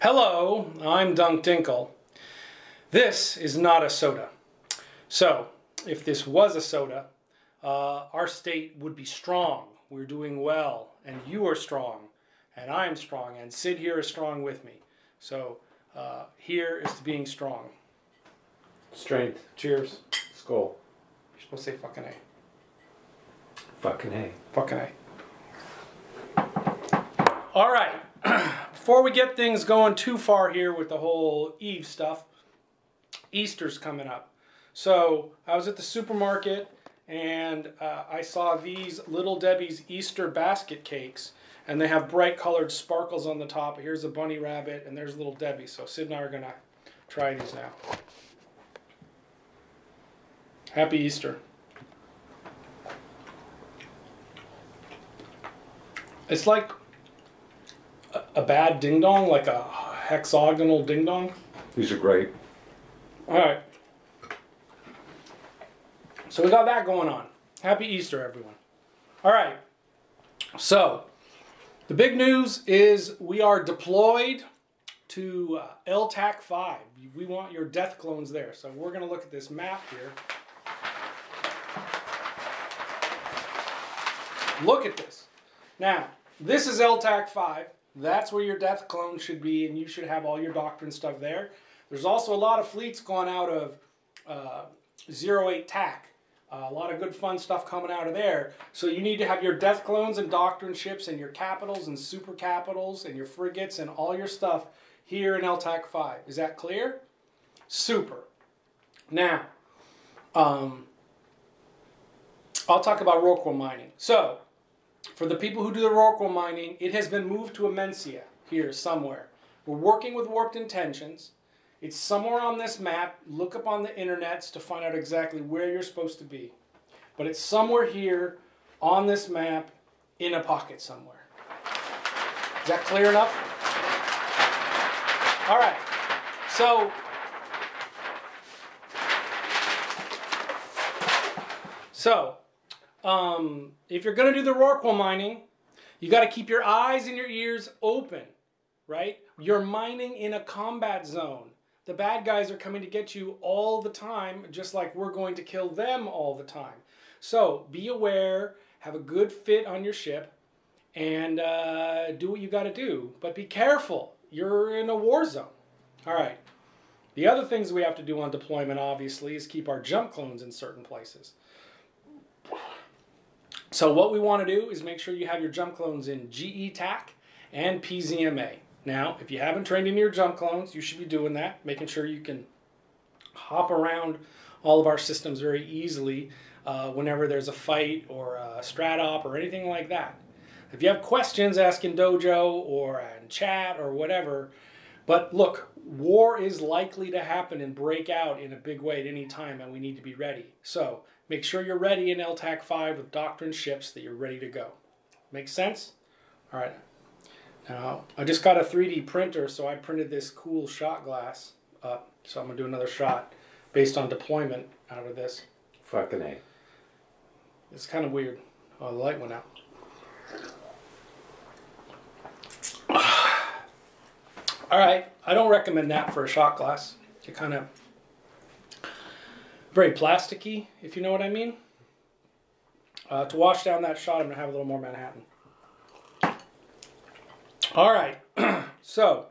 Hello, I'm Dunk Dinkle. This is not a SOTA. So, if this was a SOTA, our state would be strong. We're doing well, and you are strong, and I'm strong, and Sid here is strong with me. So, here is to being strong. Strength. Cheers. Skull. You're supposed to say fucking A. Fucking A. Fucking A. All right. Before we get things going too far here with the whole Eve stuff, Easter's coming up. So I was at the supermarket and I saw these Little Debbie's Easter basket cakes, and they have bright colored sparkles on the top. Here's a bunny rabbit and there's Little Debbie. So Sid and I are going to try these now. Happy Easter. It's like a bad ding-dong, like a hexagonal ding-dong. These are great. Alright. So we got that going on. Happy Easter, everyone. Alright. So, the big news is we are deployed to LTAC 5. We want your death clones there. So we're going to look at this map here. Look at this. Now, this is LTAC 5. That's where your death clone should be, and you should have all your doctrine stuff there. There's also a lot of fleets going out of 08 TAC. A lot of good fun stuff coming out of there. So you need to have your death clones and doctrine ships and your capitals and super capitals and your frigates and all your stuff here in LTAC 5. Is that clear? Super. Now, I'll talk about Rorqual mining. So, for the people who do the Rorqual mining, it has been moved to Amencia here somewhere. We're working with Warped Intentions. It's somewhere on this map. Look up on the internets to find out exactly where you're supposed to be. But it's somewhere here on this map in a pocket somewhere. Is that clear enough? All right. So, if you're going to do the Rorqual mining, you got to keep your eyes and your ears open, right? You're mining in a combat zone. The bad guys are coming to get you all the time, just like we're going to kill them all the time. So be aware, have a good fit on your ship, and do what you got to do. But be careful. You're in a war zone. All right. The other things we have to do on deployment, obviously, is keep our jump clones in certain places. So what we want to do is make sure you have your jump clones in GE TAC and PZMA. Now, if you haven't trained in your jump clones, you should be doing that, making sure you can hop around all of our systems very easily whenever there's a fight or a strat op or anything like that. If you have questions, ask in Dojo or in chat or whatever. But look, war is likely to happen and break out in a big way at any time, and we need to be ready. So make sure you're ready in LTAC 5 with doctrine ships that you're ready to go. Make sense? All right. Now, I just got a 3D printer, so I printed this cool shot glass up. So I'm going to do another shot based on deployment out of this. Fucking A. It's kind of weird. Oh, the light went out. All right. I don't recommend that for a shot glass. It kind of very plasticky, if you know what I mean. To wash down that shot, I'm going to have a little more Manhattan. All right. So,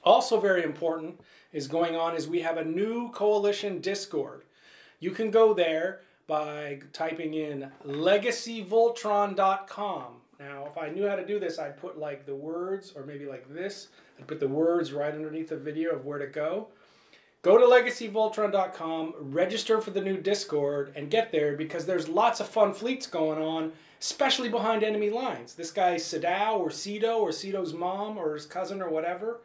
also very important is going on is we have a new coalition Discord. You can go there by typing in legacyvoltron.com. Now, if I knew how to do this, I'd put like the words, or maybe like this. I'd put the words right underneath the video of where to go. Go to legacyvoltron.com, register for the new Discord, and get there because there's lots of fun fleets going on, especially behind enemy lines. This guy Sadao or Cedo's mom or his cousin or whatever,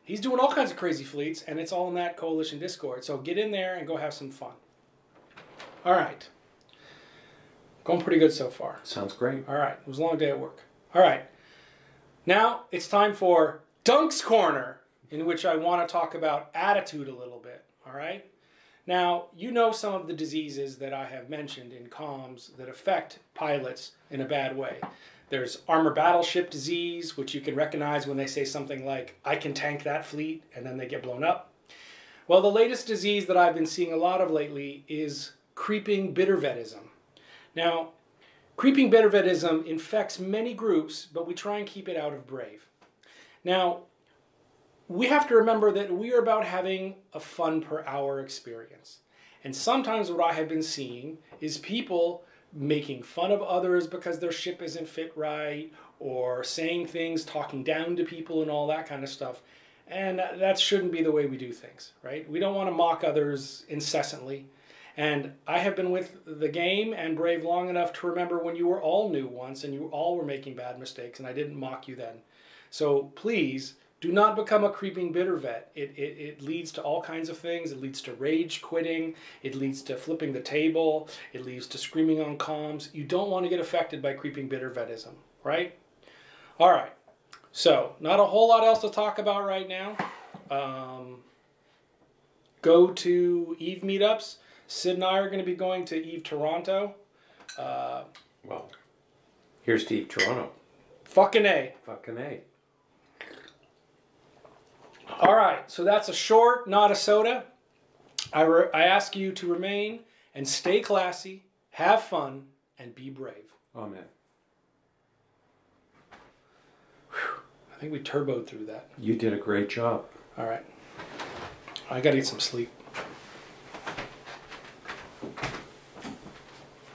he's doing all kinds of crazy fleets, and it's all in that coalition Discord. So get in there and go have some fun. All right. Going pretty good so far. Sounds great. All right. It was a long day at work. All right. Now it's time for Dunk's Corner, in which I want to talk about attitude a little bit, all right? Now, you know some of the diseases that I have mentioned in comms that affect pilots in a bad way. There's armor battleship disease, which you can recognize when they say something like, I can tank that fleet, and then they get blown up. Well, the latest disease that I've been seeing a lot of lately is creeping bittervetism. Now, creeping bittervetism infects many groups, but we try and keep it out of Brave. Now, we have to remember that we are about having a fun per hour experience. And sometimes what I have been seeing is people making fun of others because their ship isn't fit right, or saying things, talking down to people and all that kind of stuff. And that shouldn't be the way we do things, right? We don't want to mock others incessantly. And I have been with the game and Brave long enough to remember when you were all new once and you all were making bad mistakes, and I didn't mock you then. So please, do not become a creeping bitter vet. It leads to all kinds of things. It leads to rage quitting. It leads to flipping the table. It leads to screaming on comms. You don't want to get affected by creeping bitter vetism, right? All right. So, not a whole lot else to talk about right now. Go to Eve meetups. Sid and I are going to be going to Eve Toronto. Well, here's Steve Toronto. Fucking A. Fucking A. All right, so that's a short, not a soda. I ask you to remain and stay classy, have fun, and be brave. Amen. I think we turboed through that. You did a great job. All right. I got to get some sleep.